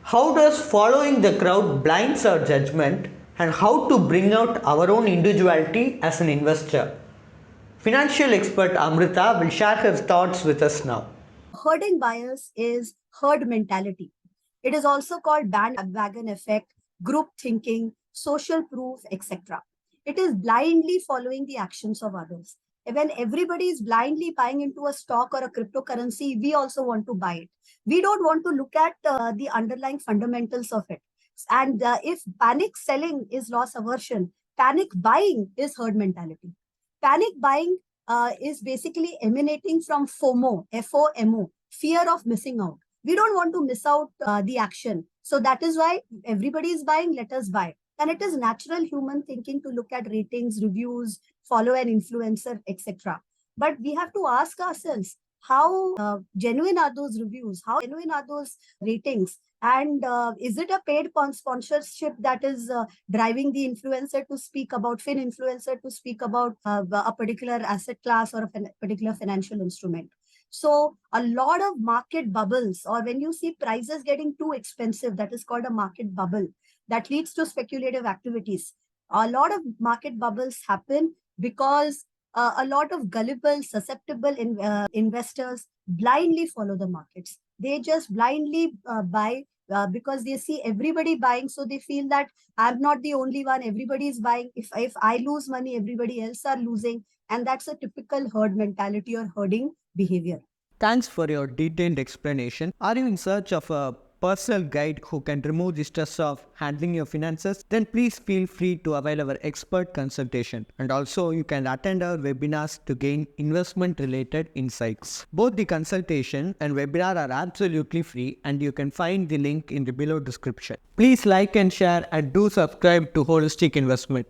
How does following the crowd blinds our judgment and how to bring out our own individuality as an investor? Financial expert Amrita will share her thoughts with us now. Herding bias is herd mentality. It is also called bandwagon effect, group thinking, social proof, etc. It is blindly following the actions of others. When everybody is blindly buying into a stock or a cryptocurrency, we also want to buy it. We don't want to look at the underlying fundamentals of it. And if panic selling is loss aversion, panic buying is herd mentality. Panic buying is basically emanating from FOMO, FOMO, fear of missing out. We don't want to miss out the action. So that is why everybody is buying, let us buy. And it is natural human thinking to look at ratings, reviews, follow an influencer, etc. But we have to ask ourselves, how genuine are those reviews? How genuine are those ratings? And is it a paid sponsorship that is driving the influencer to speak about, influencer to speak about a particular asset class or a particular financial instrument? So a lot of market bubbles, or when you see prices getting too expensive, that is called a market bubble, that leads to speculative activities. A lot of market bubbles happen because a lot of gullible, susceptible investors blindly follow the markets. They just blindly buy because they see everybody buying, so they feel that I'm not the only one. Everybody is buying. If I lose money, everybody else are losing, and that's a typical herd mentality or herding behavior. Thanks for your detailed explanation. Are you in search of a personal guide who can remove the stress of handling your finances? Then please feel free to avail our expert consultation. And also, you can attend our webinars to gain investment related insights. Both the consultation and webinar are absolutely free, and you can find the link in the below description. Please like and share and do subscribe to Holistic Investment.